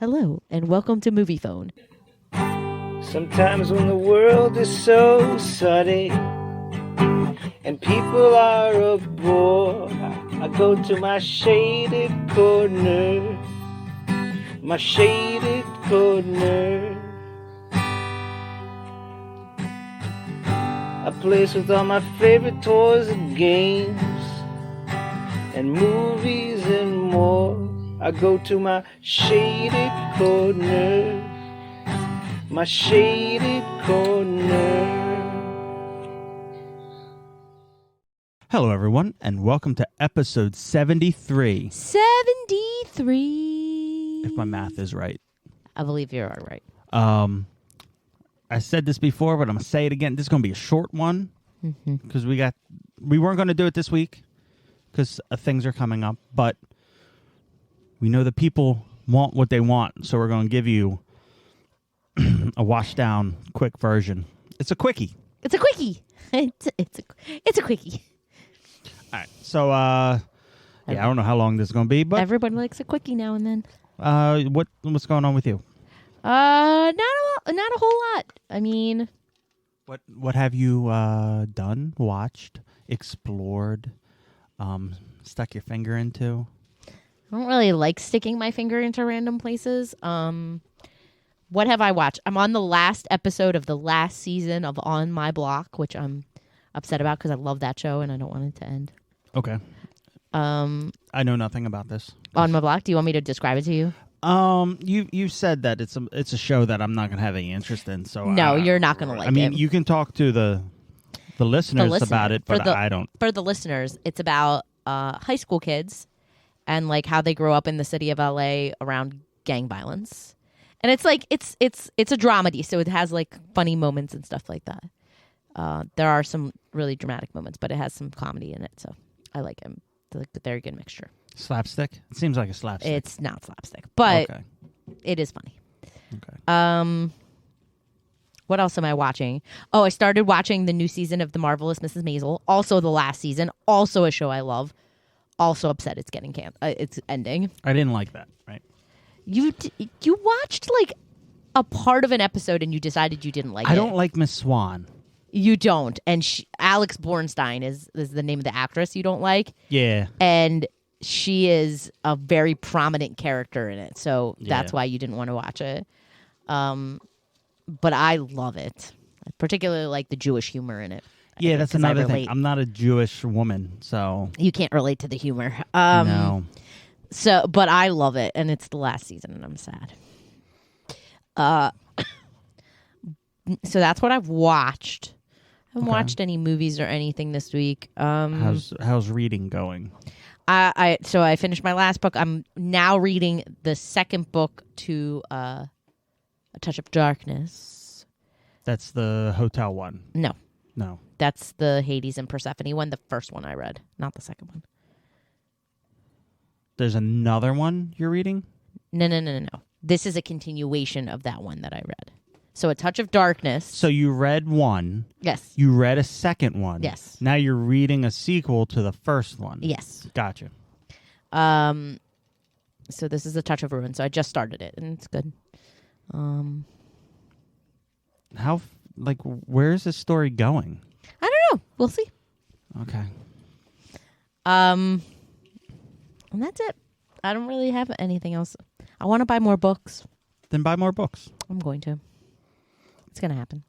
Hello, and welcome to Movie Phone. Sometimes when the world is so sunny and people are a bore, I go to my shaded corner, my shaded corner. A place with all my favorite toys and games and movies and more. I go to my shaded corner, my shaded corner. Hello, everyone, and welcome to episode 73. 73. If my math is right. I believe you're all right. I said this before, but I'm going to say it again. This is going to be a short one because we weren't going to do it this week because things are coming up, but we know the people want what they want, so we're going to give you a washed down, quick version. It's a quickie. It's a quickie. It's a quickie. All right, so I don't know how long this is going to be, but everybody likes a quickie now and then. what's going on with you? Not a whole lot. I mean, What have you done, watched, explored, stuck your finger into? I don't really like sticking my finger into random places. What have I watched? I'm on the last episode of the last season of On My Block, which I'm upset about because I love that show and I don't want it to end. Okay. I know nothing about this. On My Block, do you want me to describe it to you? You said that it's a show that I'm not going to have any interest in. So no, you're not going to like it. I mean, you can talk to the listeners about it, but I don't. For the listeners, it's about high school kids and like how they grow up in the city of LA around gang violence. And it's like it's a dramedy, so it has like funny moments and stuff like that. There are some really dramatic moments, but it has some comedy in it, so I like it. It's like a very good mixture. Slapstick? It seems like a slapstick. It's not slapstick, but It is funny. Okay. What else am I watching? Oh, I started watching the new season of The Marvelous Mrs. Maisel. Also the last season. Also a show I love. Also upset it's getting it's ending. I didn't like that, right? You watched like a part of an episode and you decided you didn't like it. I don't like Miss Swan. You don't. And Alex Bornstein is the name of the actress you don't like. Yeah. And she is a very prominent character in it. So that's why you didn't want to watch it. But I love it. I particularly like the Jewish humor in it. Yeah, that's another thing. I'm not a Jewish woman, so you can't relate to the humor. No. So, but I love it, and it's the last season, and I'm sad. So that's what I've watched. I haven't watched any movies or anything this week. How's reading going? So I finished my last book. I'm now reading the second book to A Touch of Darkness. That's the hotel one. No. That's the Hades and Persephone one, the first one I read, not the second one. There's another one you're reading? No. This is a continuation of that one that I read. So A Touch of Darkness. So you read one. Yes. You read a second one. Yes. Now you're reading a sequel to the first one. Yes. Gotcha. So this is A Touch of Ruin. So I just started it, and it's good. Where is this story going? I don't know. We'll see. Okay. And that's it. I don't really have anything else. I want to buy more books. Then buy more books. I'm going to. It's going to happen.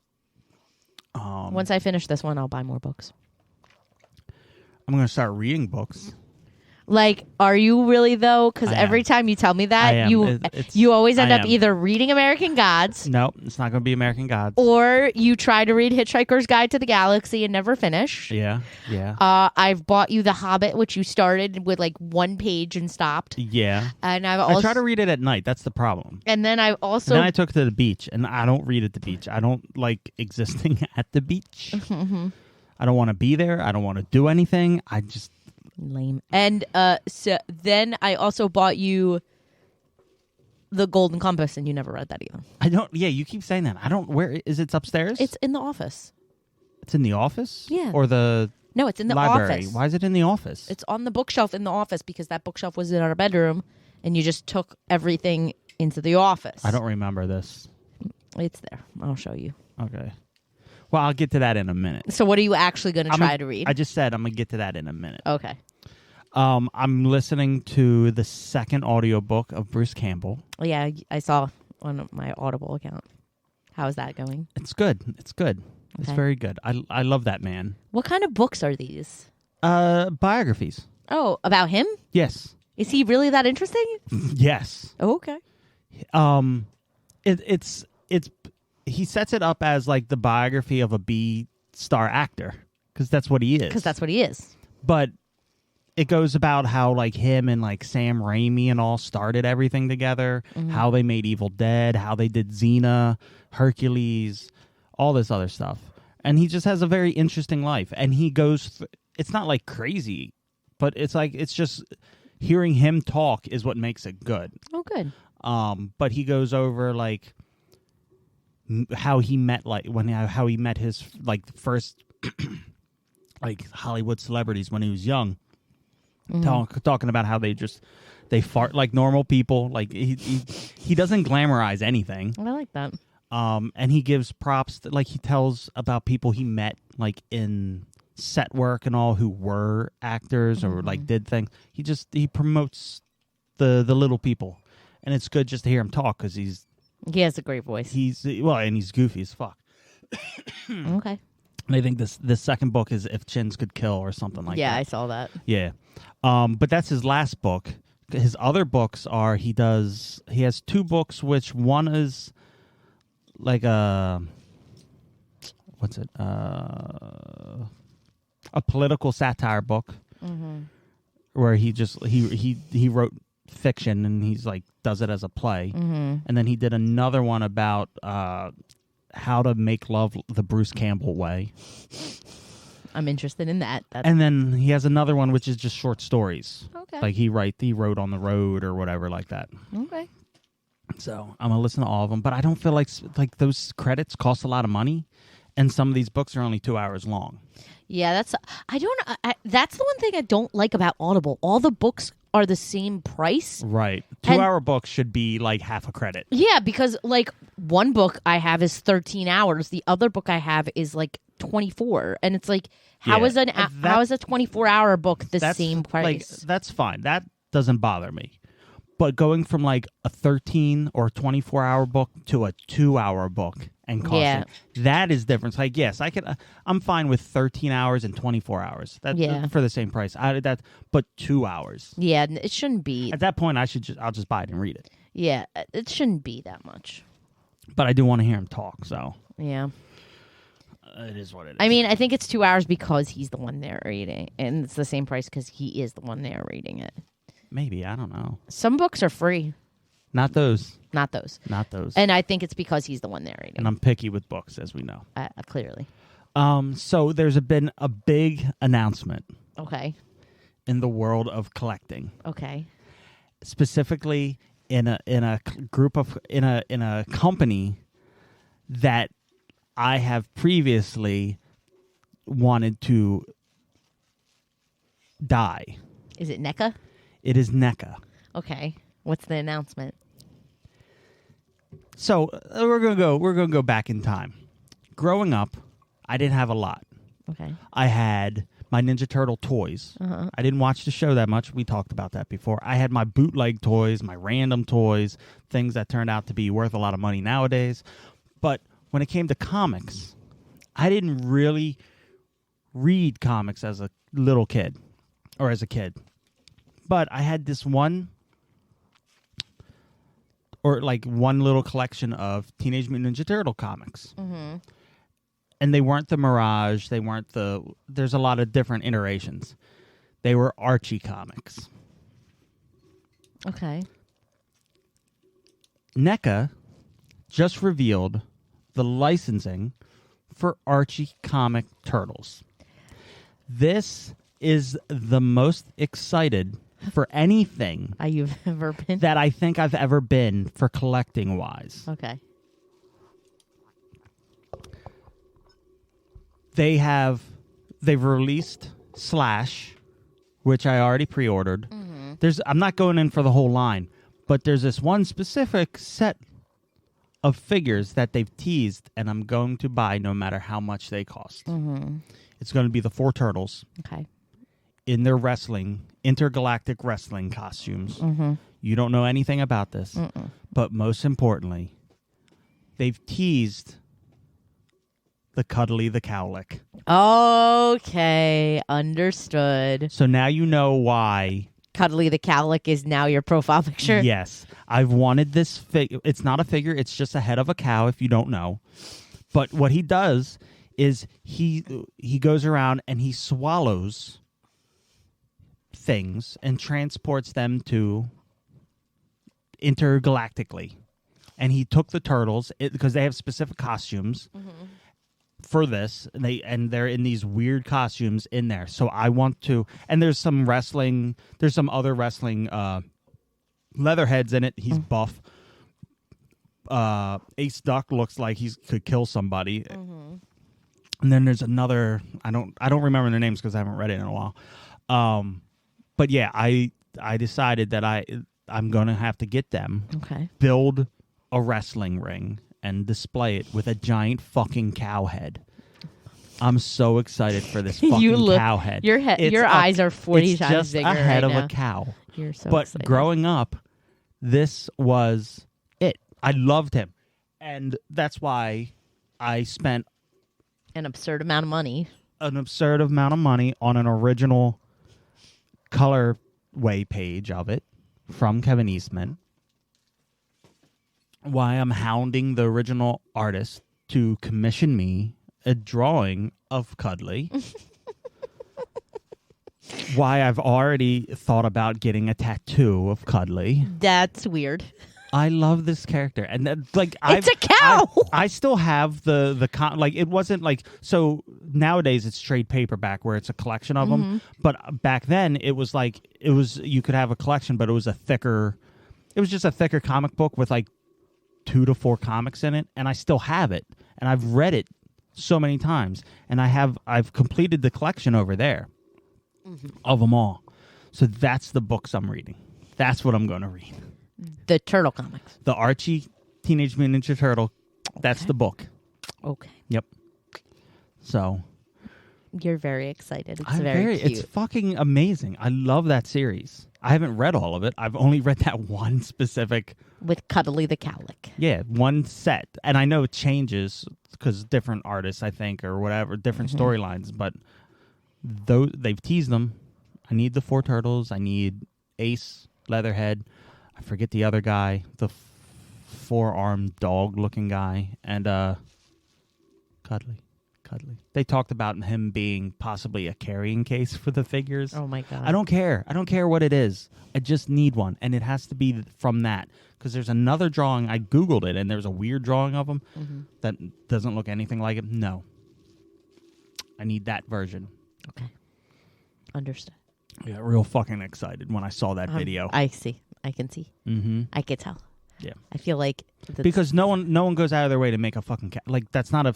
Once I finish this one, I'll buy more books. I'm going to start reading books. Like, are you really, though? Because every time you tell me that, you always end up either reading American Gods. No, it's not going to be American Gods. Or you try to read Hitchhiker's Guide to the Galaxy and never finish. Yeah. I've bought you The Hobbit, which you started with like one page and stopped. Yeah. And I try to read it at night. That's the problem. And then I also... And then I took it to the beach, and I don't read at the beach. I don't like existing at the beach. Mm-hmm. I don't want to be there. I don't want to do anything. I just... Lame. And so then I also bought you The Golden Compass, and you never read that either. I don't. Yeah, you keep saying that. I don't. Where is it? Upstairs? It's in the office. It's in the office. Yeah. Or the No, it's in the library. office. Why is it in the office? It's on the bookshelf in the office because that bookshelf was in our bedroom, and you just took everything into the office. I don't remember this. It's there. I'll show you. Okay. Well, I'll get to that in a minute. So what are you actually going to try to read? I just said I'm going to get to that in a minute. Okay. I'm listening to the second audiobook of Bruce Campbell. Yeah, I saw on my Audible account. How's that going? It's good. It's good. Okay. It's very good. I love that man. What kind of books are these? Biographies. Oh, about him? Yes. Is he really that interesting? Yes. Oh, okay. It's he sets it up as like the biography of a B-star actor because that's what he is. Because that's what he is. But it goes about how like him and like Sam Raimi and all started everything together, how they made Evil Dead, how they did Xena, Hercules, all this other stuff. And he just has a very interesting life. And he goes, it's not like crazy, but it's like, it's just hearing him talk is what makes it good. Oh, good. But he goes over like how he met, like how he met his like first like Hollywood celebrities when he was young. Talking about how they fart like normal people. Like he doesn't glamorize anything. I like that. And he gives props like he tells about people he met like in set work and all who were actors or like did things. He promotes the little people, and it's good just to hear him talk because he has a great voice. And he's goofy as fuck. Okay. And I think this second book is If Chins Could Kill or something like that. Yeah, I saw that. Yeah. But that's his last book. His other books are he has two books, which one is like a political satire book where he wrote fiction and he's like does it as a play. And then he did another one about how to make love the Bruce Campbell way. I'm interested in that. And then he has another one which is just short stories. Okay. Like he wrote on the road or whatever like that. Okay. So I'm gonna listen to all of them, but I don't feel like those credits cost a lot of money, and some of these books are only 2 hours long. Yeah, that's the one thing I don't like about Audible. All the books are the same price. Right. 2-hour books should be like half a credit. Yeah, because like one book I have is 13 hours. The other book I have is like 24. And it's like, how is a 24-hour book the same price? Like, that's fine. That doesn't bother me. But going from like a 13 or 24-hour book to a 2-hour book and costing, that is different. Like, yes, I'm fine with 13 hours and 24 hours. For the same price. But 2 hours. Yeah, it shouldn't be. At that point, I'll just buy it and read it. Yeah, it shouldn't be that much. But I do want to hear him talk, so. Yeah. It is what it is. I mean, I think it's 2 hours because he's the one narrating, and it's the same price because he is the one narrating it. Maybe, I don't know. Some books are free. Not those. Not those. Not those. And I think it's because he's the one narrating. And I'm picky with books, as we know. Clearly. So there's been a big announcement. Okay. In the world of collecting. Okay. Specifically in a company that I have previously wanted to die. Is it Neca? It is Neca. Okay. What's the announcement? So we're gonna go back in time. Growing up, I didn't have a lot. Okay. I had my Ninja Turtle toys. I didn't watch the show that much. We talked about that before. I had my bootleg toys, my random toys, things that turned out to be worth a lot of money nowadays. But when it came to comics, I didn't really read comics as a little kid or as a kid. But I had this one little collection of Teenage Mutant Ninja Turtle comics. Mm-hmm. And they weren't the Mirage. There's a lot of different iterations. They were Archie comics. Okay. NECA just revealed the licensing for Archie comic turtles. This is the most excited for anything you've ever been that I think I've ever been for collecting wise. Okay. They've released Slash, which I already pre-ordered. Mm-hmm. I'm not going in for the whole line, But there's this one specific set of figures that they've teased, and I'm going to buy no matter how much they cost. Mm-hmm. It's going to be the 4 turtles Okay. in their intergalactic wrestling costumes. Mm-hmm. You don't know anything about this. Mm-mm. But most importantly, they've teased the Cuddly the Cowlick. Okay. Understood. So now you know why. Cuddly the Cowlick is now your profile picture. Yes. I've wanted this figure. It's not a figure. It's just a head of a cow, if you don't know. But what he does is he goes around and he swallows things and transports them to intergalactically. And he took the turtles because they have specific costumes for this, and they're in these weird costumes in there. So I want to, and there's some other wrestling leatherheads in it. He's buff. Ace Duck looks like he could kill somebody. And then there's another. I don't remember their names because I haven't read it in a while. But yeah, I decided that I'm gonna have to get them. Okay. Build a wrestling ring and display it with a giant fucking cow head. I'm so excited for this fucking cow head. Your eyes are 40 it's times just bigger a head right of now. a cow. You're so But excited. growing up, this was it. I loved him, and that's why I spent An absurd amount of money. an absurd amount of money on an original colorway page of it from Kevin Eastman. Why I'm hounding the original artist to commission me a drawing of Cuddly. Why I've already thought about getting a tattoo of Cuddly. That's weird. I love this character, and It's a cow! I still have the it wasn't like, so nowadays it's trade paperback where it's a collection of them, but back then it was you could have a collection, but it was just a thicker comic book with like 2 to 4 comics in it, and I still have it, and I've read it so many times, and I've completed the collection over there of them all. So that's the books I'm reading. That's what I'm going to read. The turtle comics. The Archie Teenage Mutant Ninja Turtle. That's the book. Okay. Yep. So You're very excited. It's I'm very cute. It's fucking amazing. I love that series. I haven't read all of it. I've only read that one specific. With Cuddly the Cowlick. Yeah, one set, and I know it changes because different artists, I think, or whatever, different storylines. But they've teased them. I need the 4 turtles. I need Ace, Leatherhead. I forget the other guy, the 4-armed dog-looking guy, and Cuddly. They talked about him being possibly a carrying case for the figures. Oh my god. I don't care. I don't care what it is. I just need one, and it has to be from that. Because there's another drawing. I Googled it, and there's a weird drawing of him that doesn't look anything like him. No. I need that version. Okay. Understood. I got real fucking excited when I saw that video. I see. I can see. Mm-hmm. I could tell. Yeah. I feel like Because no one goes out of their way to make a fucking cow. Like, that's not a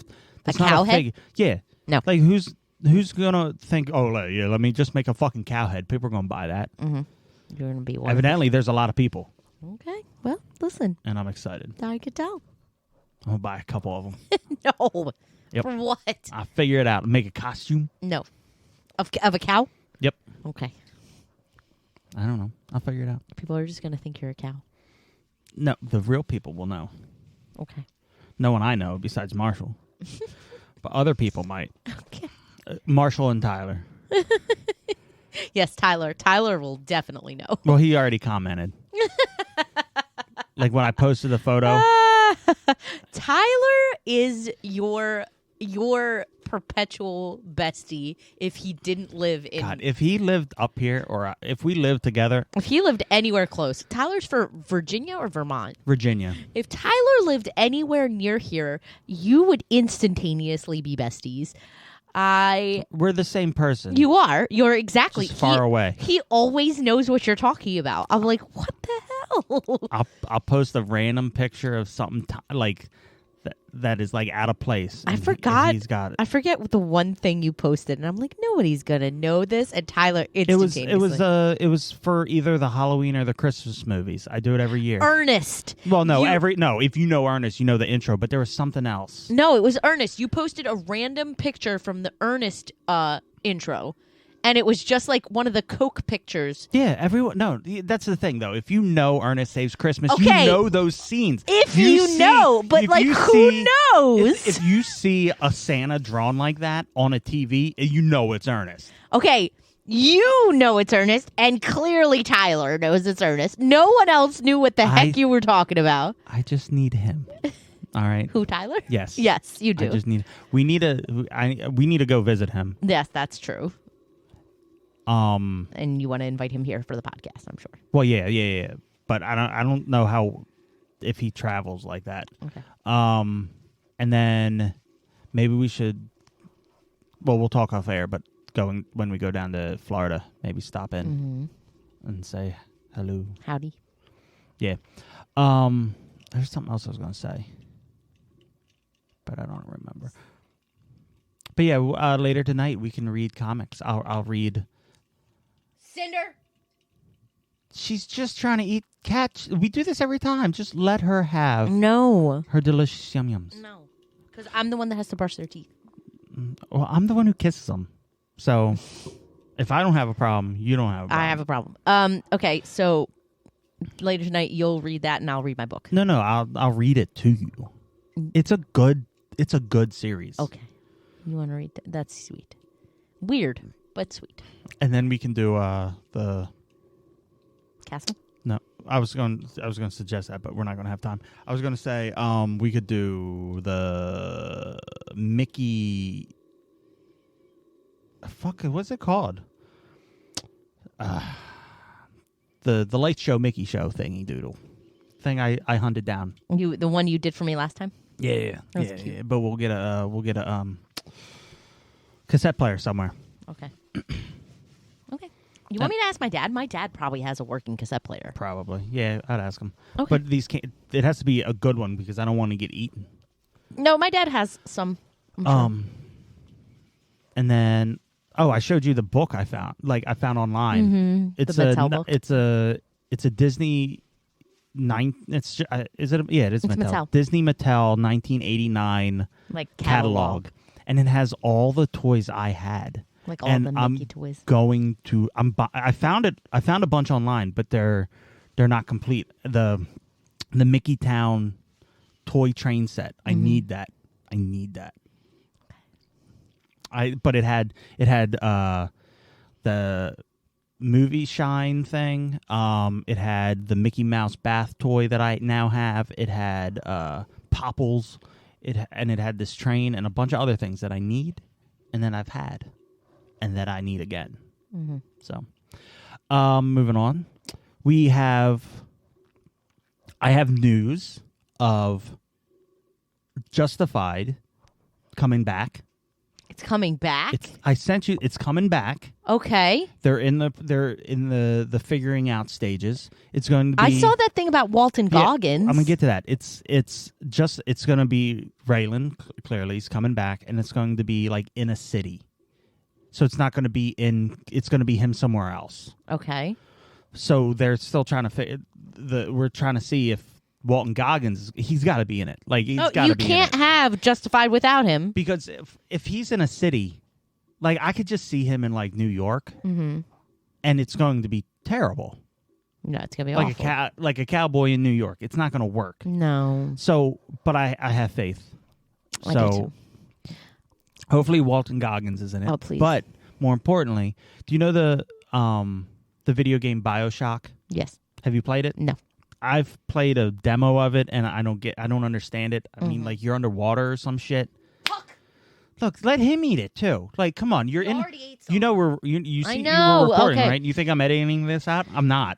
cow head? figure. Yeah. No. Like, who's gonna think, let me just make a fucking cow head? People are gonna buy that. Mm-hmm. You're gonna be one. Evidently, there's a lot of people, Okay. Well, listen. and I'm excited. I could tell. I'm gonna buy a couple of them. No. Yep. For what? I'll figure it out. Make a costume. No. Of a cow? Yep. Okay. I don't know. I'll figure it out. People are just gonna think you're a cow. No, the real people will know. Okay. No one I know besides Marshall. But other people might. Okay. Marshall and Tyler. Yes, Tyler. Tyler will definitely know. Well, he already commented. Like when I posted the photo. Tyler is your perpetual bestie if he didn't live in... God, if he lived up here or if we lived together. If he lived anywhere close. Tyler's for Virginia or Vermont? Virginia. If Tyler lived anywhere near here, you would instantaneously be besties. We're the same person. You are. You're exactly. Just far away. He always knows what you're talking about. I'm like, what the hell? I'll post a random picture of something like that is like out of place. I and forgot. He's got it. I forget the one thing you posted, and I'm like, nobody's gonna know this. And Tyler instantaneously. It was for either the Halloween or the Christmas movies. I do it every year. Ernest. Well, no, if you know Ernest, you know the intro, but there was something else. No, it was Ernest. You posted a random picture from the Ernest intro. And it was just like one of the Coke pictures. Yeah, everyone. No, that's the thing, though. If you know Ernest Saves Christmas, okay. you know those scenes. If you know, but like, who knows? If you see a Santa drawn like that on a TV, you know it's Ernest. Okay, you know it's Ernest, and clearly Tyler knows it's Ernest. No one else knew what the heck you were talking about. I just need him. All right. Who, Tyler? Yes. Yes, you do. We need to go visit him. Yes, that's true. And you want to invite him here for the podcast, I'm sure. Well, yeah. But I don't know if he travels like that. Okay. And then maybe we should. Well, we'll talk off air, but when we go down to Florida, maybe stop in and say hello. Howdy. Yeah. There's something else I was going to say, but I don't remember. But yeah, later tonight we can read comics. I'll read. Cinder. She's just trying to eat cat. We do this every time. Just let her have her delicious yum-yums. No, because I'm the one that has to brush their teeth. Well, I'm the one who kisses them. So if I don't have a problem, you don't have a problem. I have a problem. Okay, so later tonight you'll read that and I'll read my book. No, I'll read it to you. It's a good series. Okay. You want to read that? That's sweet. Weird, but sweet. And then we can do the Castle? No. I was going to suggest that, but we're not going to have time. I was going to say we could do the Mickey. Fuck, what's it called? The Late Show Mickey Show thingy doodle thing I hunted down. The one you did for me last time? Yeah. But we'll get a cassette player somewhere. Okay. Okay. You want me to ask my dad? My dad probably has a working cassette player. Probably. Yeah, I'd ask him. Okay. But it has to be a good one because I don't want to get eaten. No, my dad has some. I'm sure. And then I showed you the book I found. Like I found online. Mm-hmm. It's the Mattel book. It's a Disney it is Mattel. Disney Mattel 1989 like catalog. And it has all the toys I had. Like all the Mickey toys. I found a bunch online, but they're not complete. The Mickey Town toy train set. I need that. But it had the movie shine thing. It had the Mickey Mouse bath toy that I now have. It had Popples. It had this train and a bunch of other things that I need, and that I've had, and that I need again. Mm-hmm. So, moving on, I have news of Justified coming back. It's coming back? I sent you. It's coming back. Okay. They're in the figuring out stages. It's going to be. I saw that thing about Walton Goggins. I'm gonna get to that. It's going to be Raylan. Clearly, he's coming back, and it's going to be like in a city. So it's not going to be It's going to be him somewhere else. Okay. So they're still trying to we're trying to see if Walton Goggins, he's got to be in it. Like he's got to be in it. You can't have Justified without him. Because if he's in a city, like I could just see him in like New York, and it's going to be terrible. No, it's gonna be like awful. Like a cowboy in New York. It's not going to work. No. So, but I have faith. I do too. Hopefully Walton Goggins is in it. Oh, please. But more importantly, do you know the video game BioShock? Yes. Have you played it? No. I've played a demo of it, and I don't understand it. I mean, like you're underwater or some shit. Fuck. Look, let him eat it too. Like, come on, you're in. Already ate some. You know you see I know. you were recording, Okay. right? You think I'm editing this out? I'm not.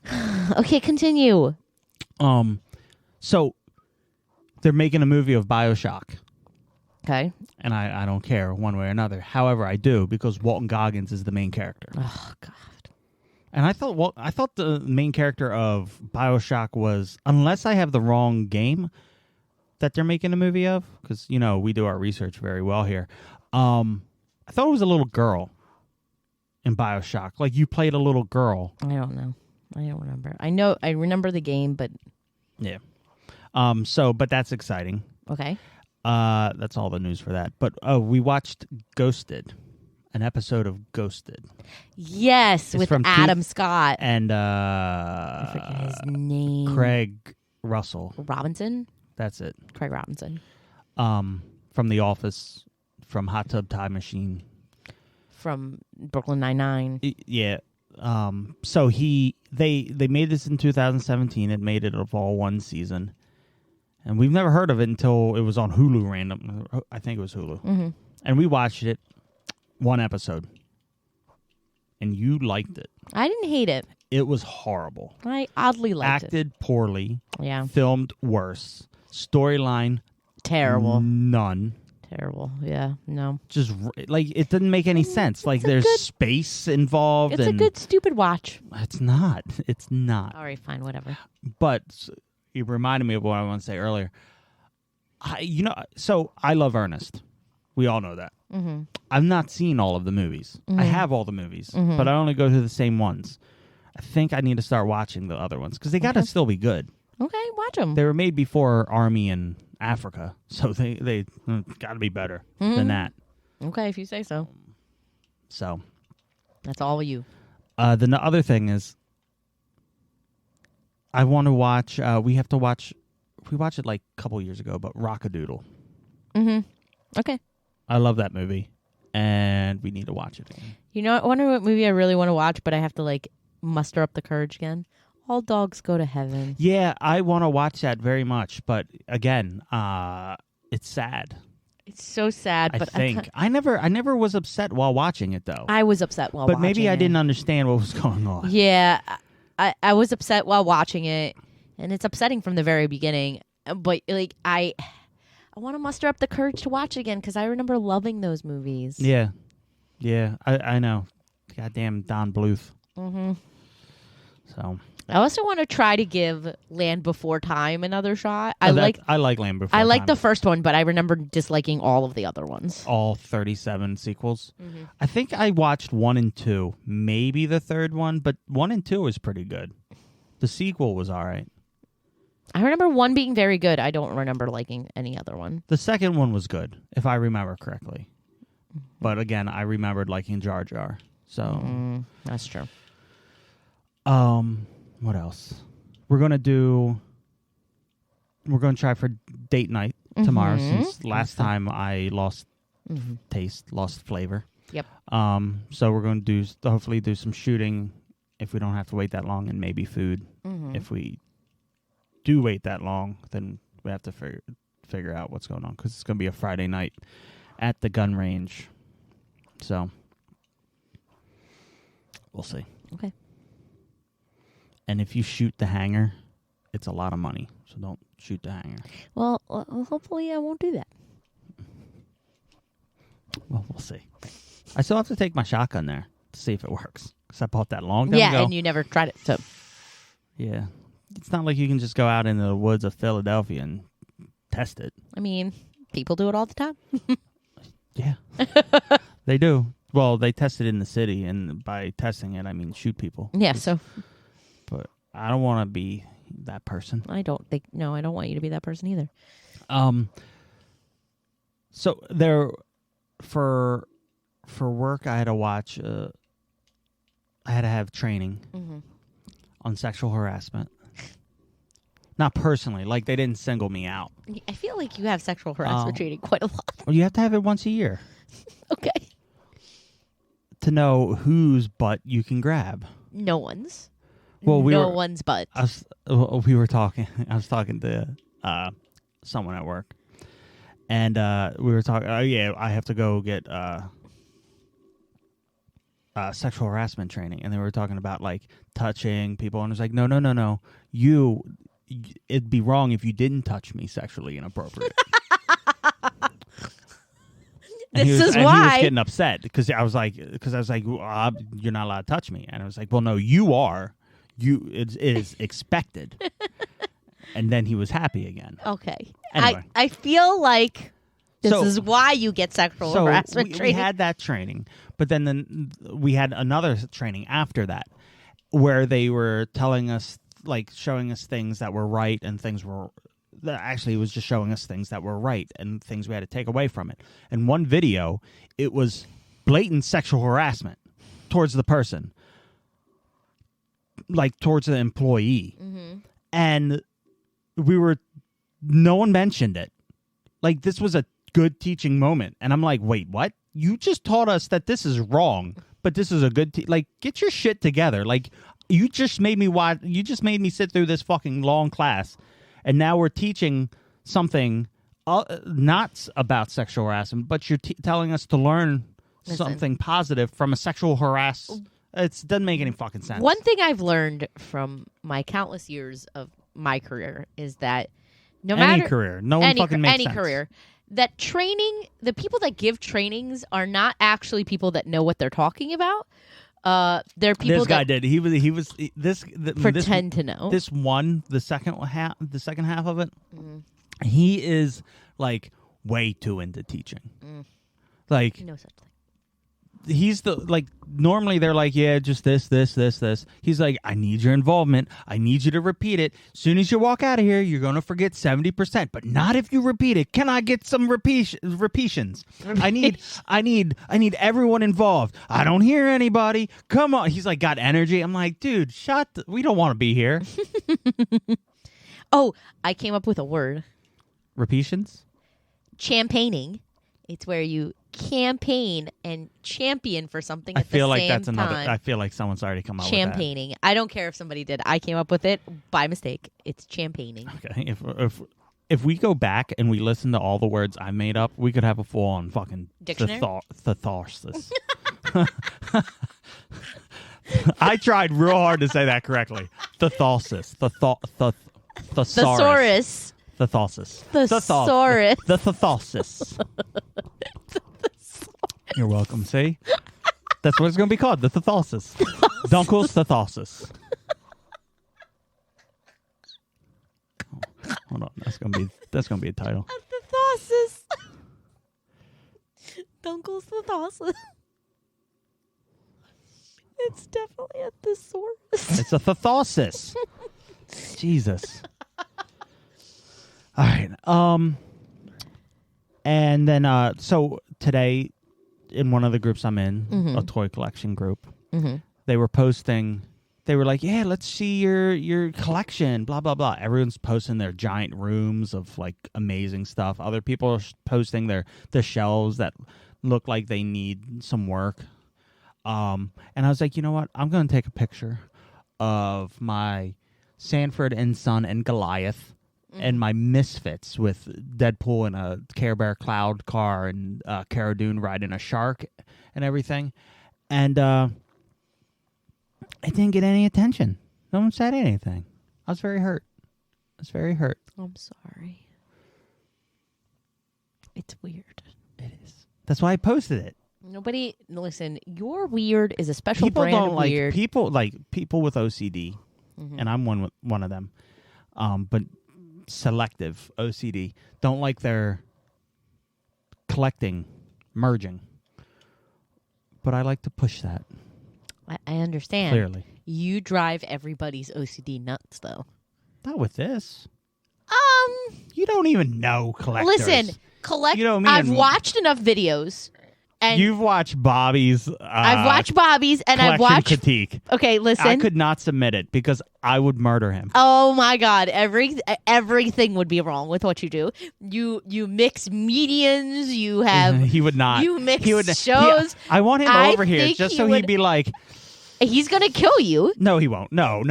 Okay, continue. So they're making a movie of BioShock. Okay. And I don't care one way or another. However, I do because Walton Goggins is the main character. Oh God. And I thought the main character of BioShock was, unless I have the wrong game, that they're making a movie of, because we do our research very well here. I thought it was a little girl in BioShock. Like you played a little girl. I don't know. I don't remember. I remember the game, but yeah. But that's exciting. Okay. That's all the news for that. But we watched Ghosted, an episode of Ghosted. Yes, It's with from Adam Scott and I forget his name. Craig Russell. Robinson. That's it. Craig Robinson. From The Office, from Hot Tub Time Machine, from Brooklyn Nine-Nine. Yeah. So they made this in 2017. It made it all one season. And we've never heard of it until it was on Hulu random. I think it was Hulu. Mm-hmm. And we watched it, one episode. And you liked it. I didn't hate it. It was horrible. I oddly liked it. Acted poorly. Yeah. Filmed worse. Storyline. Terrible. None. Terrible. Yeah. No. Just like it didn't make any sense. Like there's space involved. It's a good stupid watch. It's not. It's not. All right. Fine. Whatever. But it reminded me of what I want to say earlier. So I love Ernest. We all know that. Mm-hmm. I've not seen all of the movies. Mm-hmm. I have all the movies, but I only go through the same ones. I think I need to start watching the other ones because they got to still be good. Okay, watch them. They were made before Army in Africa, so they got to be better than that. Okay, if you say so. So that's all you. The other thing is, I want to watch. We watched it like a couple years ago, but Rock-a-Doodle. Mm-hmm. Okay. I love that movie, and we need to watch it again. I wonder what movie I really want to watch, but I have to muster up the courage again. All Dogs Go to Heaven. Yeah, I want to watch that very much, but again, it's sad. It's so sad. I think I never was upset while watching it though. I was upset while watching it. But maybe I didn't understand what was going on. Yeah, I was upset while watching it, and it's upsetting from the very beginning. But I want to muster up the courage to watch it again because I remember loving those movies. Yeah, I know. Goddamn Don Bluth. Mm-hmm. So I also want to try to give Land Before Time another shot. I like Land Before Time. I like the first one, but I remember disliking all of the other ones. All 37 sequels. Mm-hmm. I think I watched 1 and 2, maybe the third one, but 1 and 2 was pretty good. The sequel was all right. I remember 1 being very good. I don't remember liking any other one. The second one was good, if I remember correctly. But again, I remembered liking Jar Jar. So that's true. What else? We're gonna try for date night tomorrow since last time I lost taste, lost flavor. Yep. So we're going to hopefully do some shooting if we don't have to wait that long, and maybe food. If we do wait that long, then we have to figure out what's going on because it's going to be a Friday night at the gun range. So we'll see. Okay. And if you shoot the hanger, it's a lot of money. So don't shoot the hanger. Well, hopefully I won't do that. Well, we'll see. I still have to take my shotgun there to see if it works. Because I bought that long time ago. Yeah, and you never tried it. So. Yeah. It's not like you can just go out into the woods of Philadelphia and test it. I mean, people do it all the time. Yeah. They do. Well, they test it in the city, and by testing it, I mean shoot people. Yeah, so. But I don't want to be that person. I don't want you to be that person either. So there, for work, I had to watch. I had to have training on sexual harassment. Not personally, like they didn't single me out. I feel like you have sexual harassment training quite a lot. Well, you have to have it once a year. Okay. To know whose butt you can grab. No one's. Well, one's butt. I was talking to someone at work, and we were talking. Oh yeah, I have to go get sexual harassment training, and they were talking about like touching people, and it was like, no, it'd be wrong if you didn't touch me sexually inappropriate. This is why. And he was getting upset because I was like, well, you're not allowed to touch me, and I was like, well, no, you are. It is expected. and then he was happy again. Okay. Anyway. I feel like this So- is why you get sexual So harassment we training. had that training, but then we had another training after that where they were telling us, like, showing us things that were right and things were... Actually, it was just showing us things that were right and things we had to take away from it. And one video, it was blatant sexual harassment towards the person, like towards the employee. Mm-hmm. And no one mentioned it. Like, this was a good teaching moment. And I'm like, wait, what? You just taught us that this is wrong, but this is a good... like, get your shit together. Like, you just made me sit through this fucking long class. And now we're teaching something not about sexual harassment, but you're telling us to learn something positive from a sexual harassment. It doesn't make any fucking sense. One thing I've learned from my countless years of my career is that no any matter... career. No one fucking makes any sense. career. That training, the people that give trainings are not actually people that know what they're talking about. They're people This guy that did. He was pretend to know. This one, the second half of it, he is like way too into teaching. Like, no such thing. he's the, like, normally they're like, yeah, just this. He's like, I need your involvement. I need you to repeat it. As soon as you walk out of here, you're going to forget 70%, but not if you repeat it. Can I get some repetitions? I need everyone involved. I don't hear anybody. Come on. He's like, got energy. I'm like, dude, we don't want to be here. Oh, I came up with a word. Repetitions? Champagning. It's where you campaign and champion for something at the feel like same that's another. time. I feel like someone's already come out Champagning. I don't care if somebody did. I came up with it by mistake. It's champagning. with that. Okay, if we go back and we listen to all the words I made up, we could have a full on fucking Dictionary? Thethosus. I tried real hard to say that correctly. Thethosus. Thesaurus. Thesaurus. Thethosus. Thesaurus. The Thethosus. You're welcome. See? That's what it's going to be called. The Thethosus. Dunkle's Thethosus. Oh, hold on. That's going to be a title. Thethosus. Dunkle's Thethosus. It's definitely a thesaurus. It's a Thethosus. Jesus. All right. And then so today in one of the groups I'm in, a toy collection group, they were posting, they were like, yeah, let's see your collection, blah, blah, blah. Everyone's posting their giant rooms of, like, amazing stuff. Other people are posting their shelves that look like they need some work. And I was like, you know what? I'm going to take a picture of my Sanford and Son and Goliath and my Misfits with Deadpool in a Care Bear Cloud car and Cara Dune riding a shark and everything. And it didn't get any attention. No one said anything. I was very hurt. I'm sorry. It's weird. It is. That's why I posted it. Nobody, listen, your weird is a special People brand don't of like weird. people with OCD, and I'm one of them. But selective OCD don't like their collecting merging. But I like to push that. I understand. Clearly. You drive everybody's OCD nuts, though. Not with this. You don't even know collectors. Listen, You know me I've and- watched enough videos. And You've watched Bobby's. I've watched Bobby's, and I've collection watched. critique. Okay, listen. I could not submit it because I would murder him. Oh my God! Everything would be wrong with what you do. You mix medians. You have. He would not. You mix He would, shows. I want him I over here think just he so would- he'd be like, He's gonna kill you. no, he won't. No.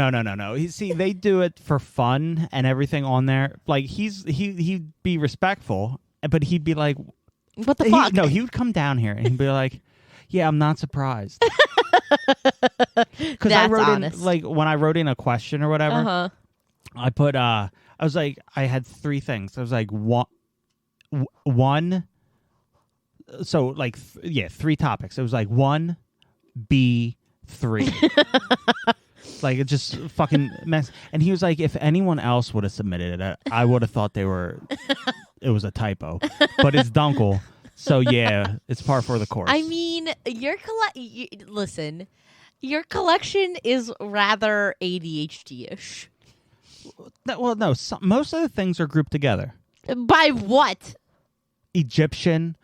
See, they do it for fun and everything on there. Like he'd be respectful, but he'd be like, What the fuck? he would come down here and he'd be like, yeah, I'm not surprised. Because I That's wrote honest. in, like, when I wrote in a question or whatever, I put, I was like, I had three things. I was like, one, so like, three topics. It was like 1, B, 3. Like, it just fucking mess. And he was like, if anyone else would have submitted it, I would have thought it was a typo. But it's Dunkle. So, yeah, it's par for the course. I mean, listen, your collection is rather ADHD-ish. Well, no, most of the things are grouped together. By what? Egyptian,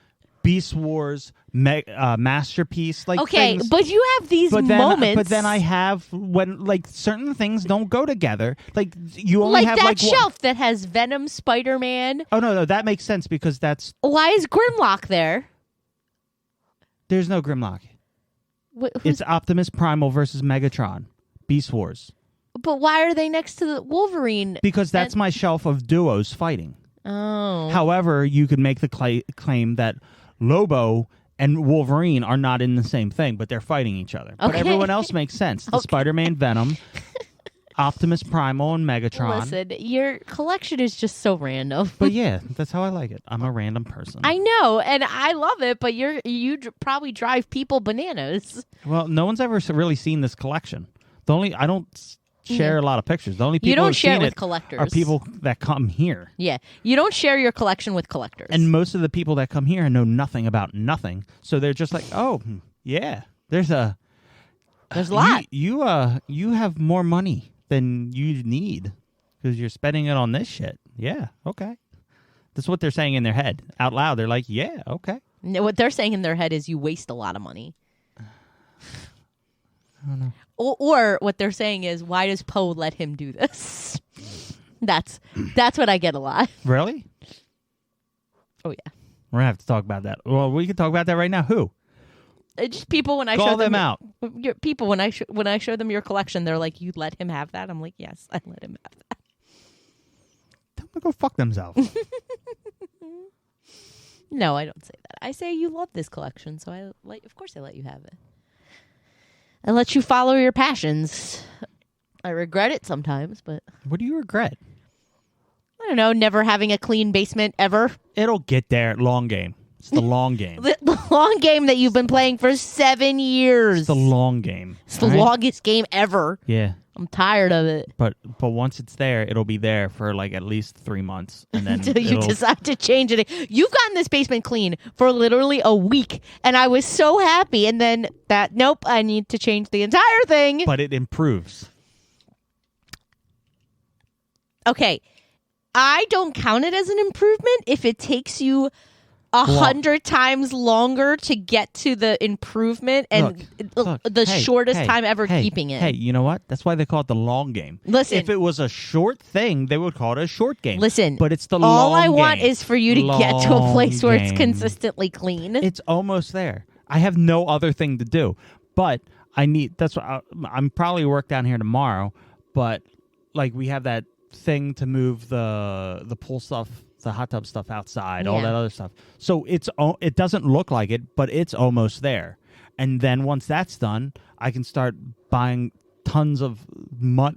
Beast Wars, Masterpiece. Like, okay, things. But you have these moments. But then I have when, like, certain things don't go together. Like, you only have, that shelf that has Venom, Spider-Man. Oh, no, that makes sense because that's... Why is Grimlock there? There's no Grimlock. It's Optimus Primal versus Megatron. Beast Wars. But why are they next to the Wolverine? Because that's my shelf of duos fighting. Oh. However, you could make the claim that Lobo and Wolverine are not in the same thing, but they're fighting each other. But everyone else makes sense. The Spider-Man Venom, Optimus Primal, and Megatron. Listen, your collection is just so random. But yeah, that's how I like it. I'm a random person. I know, and I love it, but you probably drive people bananas. Well, no one's ever really seen this collection. I don't share a lot of pictures. The only people you don't who've share seen it with it collectors. are people that come here. Yeah, you don't share your collection with collectors. And most of the people that come here know nothing about nothing, so they're just like, "Oh, yeah, there's a lot. You have more money than you need because you're spending it on this shit." Yeah, okay. That's what they're saying in their head out loud. They're like, "Yeah, okay." No, what they're saying in their head is you waste a lot of money. I don't know. Or what they're saying is, why does Poe let him do this? That's what I get a lot. Really? Oh yeah. We're gonna have to talk about that. Well, we can talk about that right now. Who? Just people when I Call show them out. People when I show them your collection, they're like, "You let him have that?" I'm like, "Yes, I let him have that." Tell them to go fuck themselves. No, I don't say that. I say you love this collection, so of course I let you have it. I let you follow your passions. I regret it sometimes, but... What do you regret? I don't know, never having a clean basement ever. It'll get there. Long game. It's the long game. The long game that you've been playing for 7 years. It's the long game. It's the longest game ever. Yeah. I'm tired of it. But once it's there, it'll be there for like at least 3 months, and then until you decide to change it. You've gotten this basement clean for literally a week, and I was so happy. And then nope, I need to change the entire thing. But it improves. Okay, I don't count it as an improvement if it takes you 100 times longer to get to the improvement and the shortest time ever keeping it. Hey, you know what? That's why they call it the long game. Listen. If it was a short thing, they would call it a short game. Listen. But it's the all long I want game. is for you to get to a place where it's consistently clean. It's almost there. I have no other thing to do. But that's what I'm probably work down here tomorrow, but like we have that thing to move the pool stuff, the hot tub stuff outside, all that other stuff. So it doesn't look like it, but it's almost there. And then once that's done, I can start buying tons of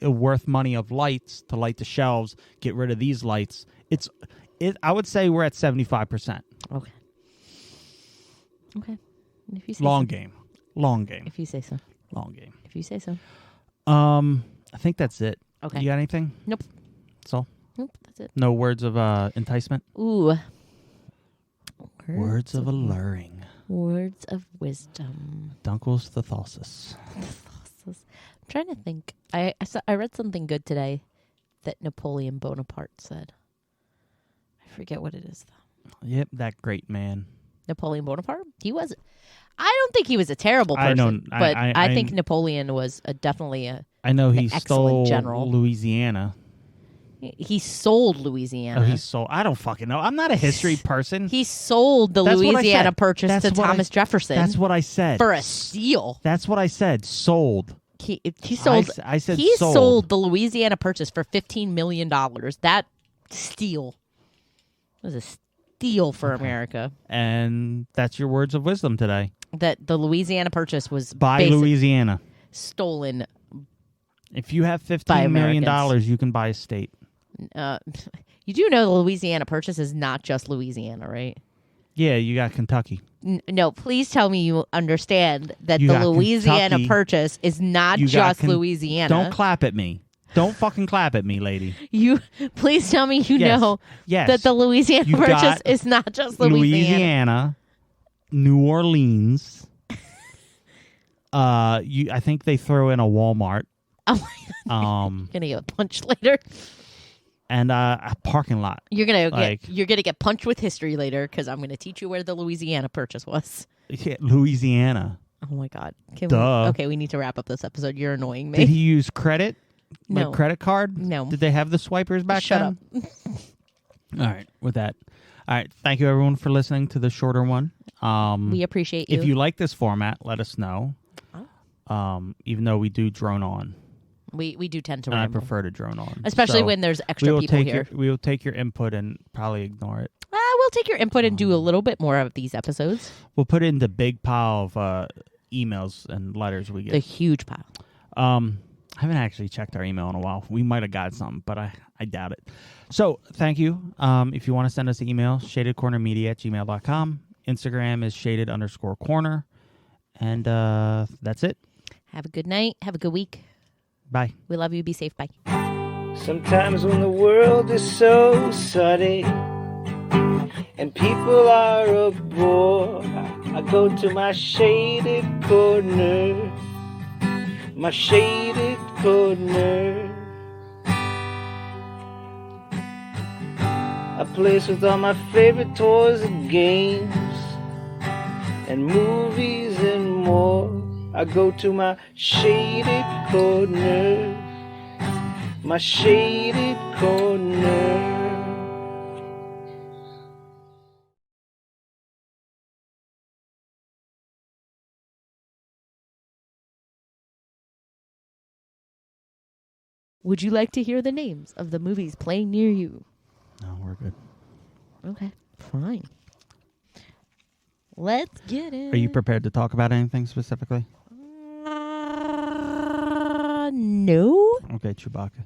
worth money of lights to light the shelves, get rid of these lights. I would say we're at 75%. Okay. If you say Long so. game. Long game. If you say so. Long game. If you say so. I think that's it. Okay. You got anything? Nope. That's all? Nope, that's it. No words of enticement? Ooh. Words of alluring. Words of wisdom. Dunkle's Thethosus. I'm trying to think. I read something good today that Napoleon Bonaparte said. I forget what it is, though. Yep, that great man. Napoleon Bonaparte? I don't think he was a terrible person, but I think Napoleon was definitely I know he stole general. Louisiana. He sold Louisiana. Oh, he sold. I don't fucking know. I'm not a history person. He sold the Louisiana Purchase to Thomas Jefferson. That's what I said. For a steal. That's what I said. Sold. He sold. I said he sold. sold the Louisiana Purchase for $15 million. That steal was a steal for America. And that's your words of wisdom today. That the Louisiana Purchase was buy Louisiana. Stolen. If you have $15 million, you can buy a state. You do know the Louisiana Purchase is not just Louisiana, right? Yeah, you got Kentucky. No, please tell me you understand that You the got Louisiana Kentucky. Purchase is not You got just Louisiana. Don't clap at me. Don't fucking clap at me, lady. You please tell me you Yes. know Yes. that the Louisiana You Purchase got is not just Louisiana. New Orleans. I think they throw in a Walmart. Oh my God. Gonna get punched later. And a parking lot. You're gonna get punched with history later because I'm gonna teach you where the Louisiana Purchase was. Yeah, Louisiana. Oh my God! Duh. We need to wrap up this episode. You're annoying me. Did he use credit? No. Like credit card? No. Did they have the swipers back Shut then? up. All right, with that. All right, thank you everyone for listening to the shorter one. We appreciate you. If you like this format, let us know. Even though we do drone on. We do tend to And I ramble. prefer to drone on. Especially So when there's extra people here. We will take your input and probably ignore it. We'll take your input and do a little bit more of these episodes. We'll put it in the big pile of emails and letters we get. The huge pile. I haven't actually checked our email in a while. We might have got something, but I doubt it. So thank you. If you want to send us an email, shadedcornermedia@gmail.com. Instagram is shaded_corner. And that's it. Have a good night. Have a good week. Bye. We love you. Be safe. Bye. Sometimes when the world is so sunny and people are a bore, I go to my shaded corner, my shaded corner. A place with all my favorite toys and games and movies and more. I go to my shaded corner, my shaded corner. Would you like to hear the names of the movies playing near you? No, we're good. Okay, fine. Let's get it. Are you prepared to talk about anything specifically? No. Okay, Chewbacca.